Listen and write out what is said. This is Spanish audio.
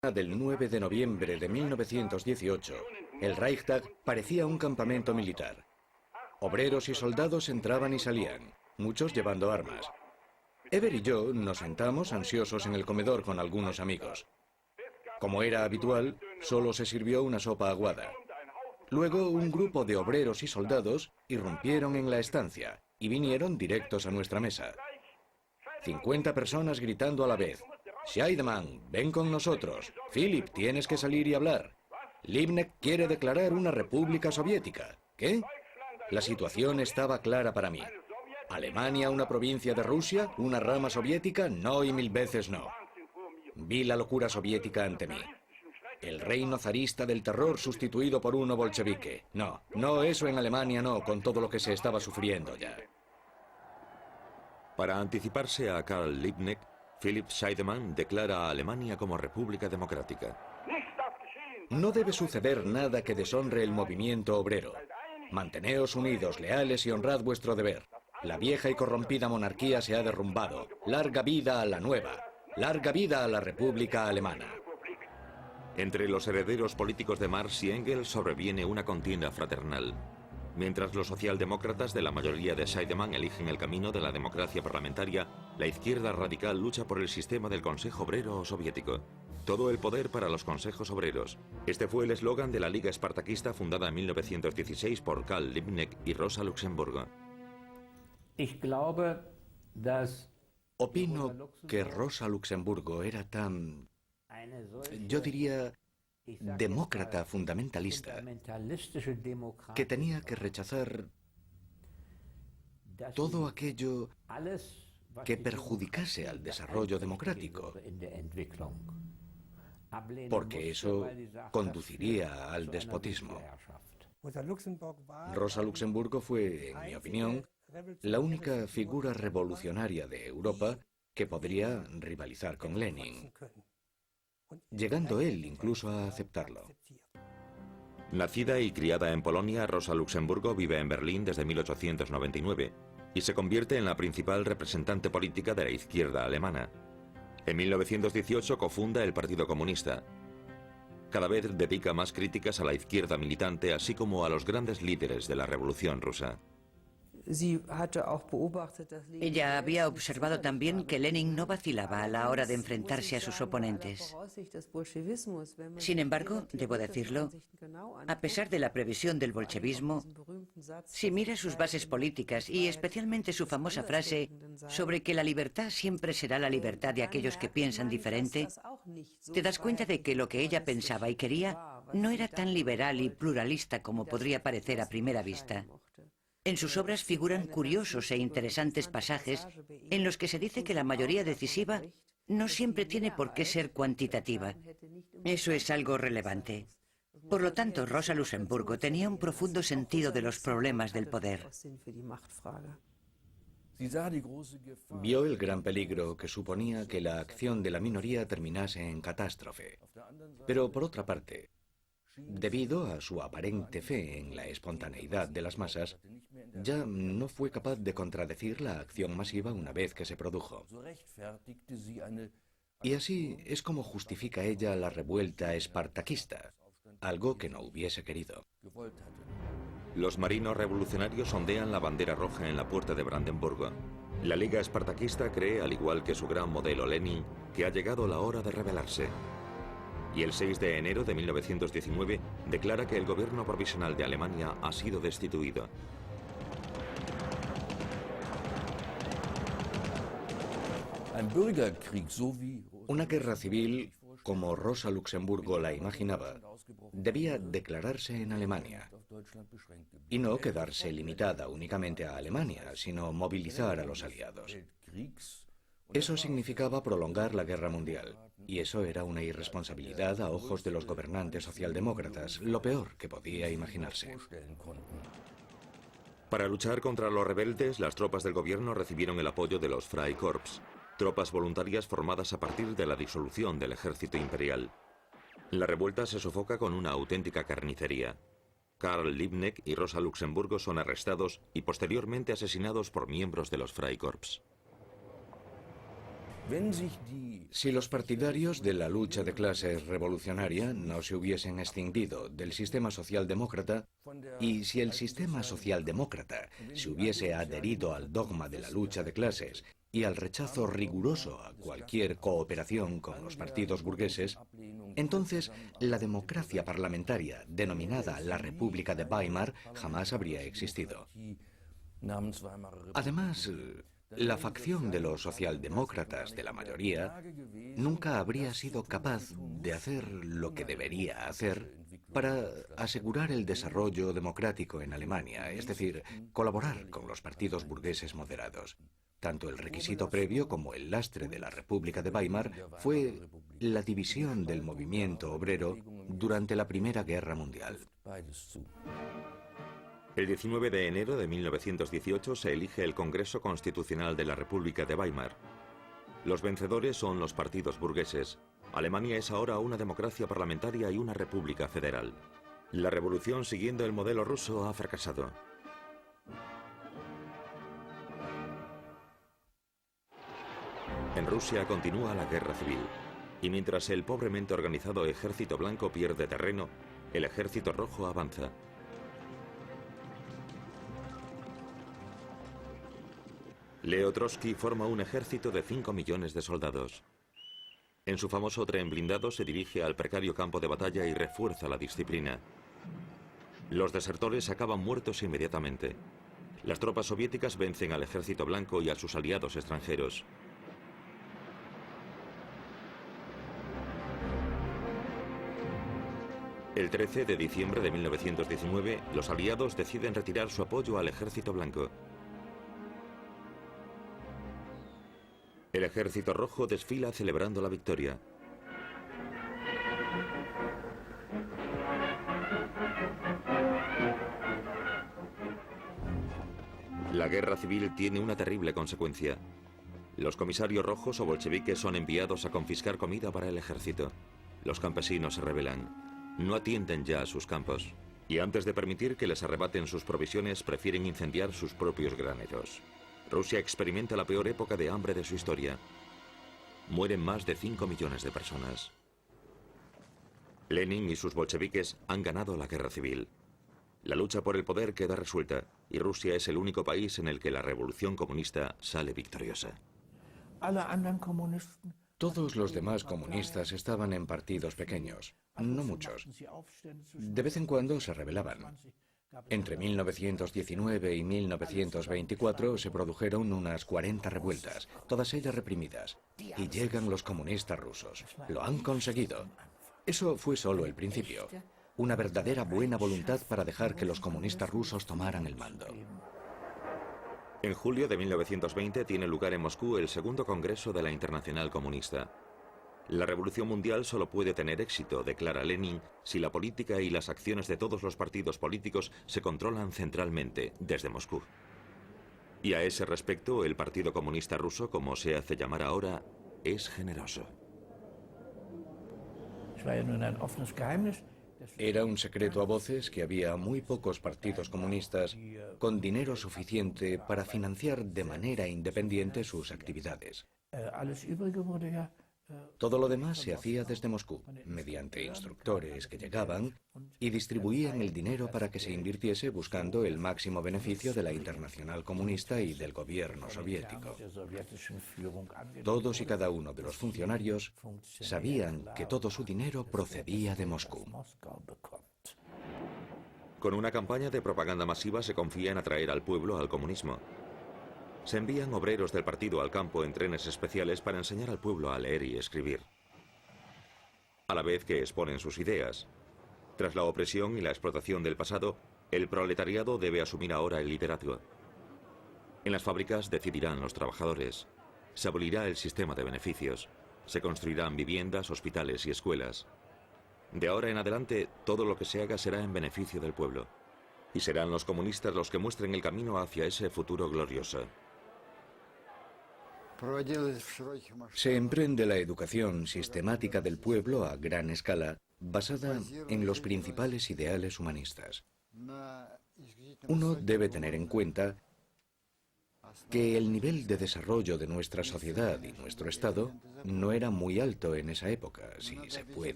Del 9 de noviembre de 1918, el Reichstag parecía un campamento militar. Obreros y soldados entraban y salían, muchos llevando armas. Ever y yo nos sentamos ansiosos en el comedor con algunos amigos. Como era habitual, solo se sirvió una sopa aguada. Luego un grupo de obreros y soldados irrumpieron en la estancia y vinieron directos a nuestra mesa. 50 personas gritando a la vez: Scheidemann, ven con nosotros. Philipp, tienes que salir y hablar. Liebknecht quiere declarar una república soviética. ¿Qué? La situación estaba clara para mí. ¿Alemania una provincia de Rusia? ¿Una rama soviética? No y 1000 veces no. Vi la locura soviética ante mí. El reino zarista del terror sustituido por uno bolchevique. No, no, eso en Alemania no, con todo lo que se estaba sufriendo ya. Para anticiparse a Karl Liebknecht, Philipp Scheidemann declara a Alemania como república democrática. No debe suceder nada que deshonre el movimiento obrero. Manteneos unidos, leales y honrad vuestro deber. La vieja y corrompida monarquía se ha derrumbado. Larga vida a la nueva. Larga vida a la República Alemana. Entre los herederos políticos de Marx y Engels sobreviene una contienda fraternal. Mientras los socialdemócratas de la mayoría de Scheidemann eligen el camino de la democracia parlamentaria, la izquierda radical lucha por el sistema del Consejo Obrero Soviético. Todo el poder para los consejos obreros. Este fue el eslogan de la Liga Espartaquista fundada en 1916 por Karl Liebknecht y Rosa Luxemburgo. Opino que Rosa Luxemburgo era tan, yo diría, demócrata fundamentalista, que tenía que rechazar todo aquello que perjudicase al desarrollo democrático, porque eso conduciría al despotismo. Rosa Luxemburgo fue, en mi opinión, la única figura revolucionaria de Europa que podría rivalizar con Lenin, llegando él incluso a aceptarlo. Nacida y criada en Polonia, Rosa Luxemburgo vive en Berlín desde 1899 y se convierte en la principal representante política de la izquierda alemana. En 1918 cofunda el Partido Comunista. Cada vez dedica más críticas a la izquierda militante, así como a los grandes líderes de la Revolución Rusa. Ella había observado también que Lenin no vacilaba a la hora de enfrentarse a sus oponentes. Sin embargo, debo decirlo, a pesar de la previsión del bolchevismo, si mira sus bases políticas y especialmente su famosa frase sobre que la libertad siempre será la libertad de aquellos que piensan diferente, te das cuenta de que lo que ella pensaba y quería no era tan liberal y pluralista como podría parecer a primera vista. En sus obras figuran curiosos e interesantes pasajes en los que se dice que la mayoría decisiva no siempre tiene por qué ser cuantitativa. Eso es algo relevante. Por lo tanto, Rosa Luxemburgo tenía un profundo sentido de los problemas del poder. Vio el gran peligro que suponía que la acción de la minoría terminase en catástrofe. Pero por otra parte, debido a su aparente fe en la espontaneidad de las masas, ya no fue capaz de contradecir la acción masiva una vez que se produjo. Y así es como justifica ella la revuelta espartaquista, algo que no hubiese querido. Los marinos revolucionarios ondean la bandera roja en la puerta de Brandenburgo. La Liga Espartaquista cree, al igual que su gran modelo Lenin, que ha llegado la hora de rebelarse. Y el 6 de enero de 1919 declara que el gobierno provisional de Alemania ha sido destituido. Una guerra civil, como Rosa Luxemburgo la imaginaba, debía declararse en Alemania, y no quedarse limitada únicamente a Alemania, sino movilizar a los aliados. Eso significaba prolongar la guerra mundial, y eso era una irresponsabilidad a ojos de los gobernantes socialdemócratas, lo peor que podía imaginarse. Para luchar contra los rebeldes, las tropas del gobierno recibieron el apoyo de los Freikorps, tropas voluntarias formadas a partir de la disolución del ejército imperial. La revuelta se sofoca con una auténtica carnicería. Karl Liebknecht y Rosa Luxemburgo son arrestados y posteriormente asesinados por miembros de los Freikorps. Si los partidarios de la lucha de clases revolucionaria no se hubiesen extinguido del sistema socialdemócrata, y si el sistema socialdemócrata se hubiese adherido al dogma de la lucha de clases y al rechazo riguroso a cualquier cooperación con los partidos burgueses, entonces la democracia parlamentaria, denominada la República de Weimar, jamás habría existido. Además, la facción de los socialdemócratas de la mayoría nunca habría sido capaz de hacer lo que debería hacer para asegurar el desarrollo democrático en Alemania, es decir, colaborar con los partidos burgueses moderados. Tanto el requisito previo como el lastre de la República de Weimar fue la división del movimiento obrero durante la Primera Guerra Mundial. El 19 de enero de 1918 se elige el Congreso Constitucional de la República de Weimar. Los vencedores son los partidos burgueses. Alemania es ahora una democracia parlamentaria y una república federal. La revolución siguiendo el modelo ruso ha fracasado. En Rusia continúa la guerra civil, y mientras el pobremente organizado Ejército Blanco pierde terreno, el Ejército Rojo avanza. Leo Trotsky forma un ejército de 5 millones de soldados. En su famoso tren blindado se dirige al precario campo de batalla y refuerza la disciplina. Los desertores acaban muertos inmediatamente. Las tropas soviéticas vencen al Ejército Blanco y a sus aliados extranjeros. El 13 de diciembre de 1919, los aliados deciden retirar su apoyo al Ejército Blanco. El Ejército Rojo desfila celebrando la victoria. La guerra civil tiene una terrible consecuencia. Los comisarios rojos o bolcheviques son enviados a confiscar comida para el ejército. Los campesinos se rebelan. No atienden ya a sus campos. Y antes de permitir que les arrebaten sus provisiones, prefieren incendiar sus propios graneros. Rusia experimenta la peor época de hambre de su historia. Mueren más de 5 millones de personas. Lenin y sus bolcheviques han ganado la guerra civil. La lucha por el poder queda resuelta y Rusia es el único país en el que la revolución comunista sale victoriosa. Todos los demás comunistas estaban en partidos pequeños, no muchos. De vez en cuando se rebelaban. Entre 1919 y 1924 se produjeron unas 40 revueltas, todas ellas reprimidas. Y llegan los comunistas rusos. Lo han conseguido. Eso fue solo el principio. Una verdadera buena voluntad para dejar que los comunistas rusos tomaran el mando. En julio de 1920 tiene lugar en Moscú el segundo congreso de la Internacional Comunista. La revolución mundial solo puede tener éxito, declara Lenin, si la política y las acciones de todos los partidos políticos se controlan centralmente desde Moscú. Y a ese respecto, el Partido Comunista Ruso, como se hace llamar ahora, es generoso. Era un secreto a voces que había muy pocos partidos comunistas con dinero suficiente para financiar de manera independiente sus actividades. Todo lo demás se hacía desde Moscú, mediante instructores que llegaban y distribuían el dinero para que se invirtiese buscando el máximo beneficio de la Internacional Comunista y del gobierno soviético. Todos y cada uno de los funcionarios sabían que todo su dinero procedía de Moscú. Con una campaña de propaganda masiva se confía en atraer al pueblo al comunismo. Se envían obreros del partido al campo en trenes especiales para enseñar al pueblo a leer y escribir, a la vez que exponen sus ideas. Tras la opresión y la explotación del pasado, el proletariado debe asumir ahora el liderazgo. En las fábricas decidirán los trabajadores. Se abolirá el sistema de beneficios. Se construirán viviendas, hospitales y escuelas. De ahora en adelante, todo lo que se haga será en beneficio del pueblo. Y serán los comunistas los que muestren el camino hacia ese futuro glorioso. Se emprende la educación sistemática del pueblo a gran escala, basada en los principales ideales humanistas. Uno debe tener en cuenta que el nivel de desarrollo de nuestra sociedad y nuestro Estado no era muy alto en esa época, si se puede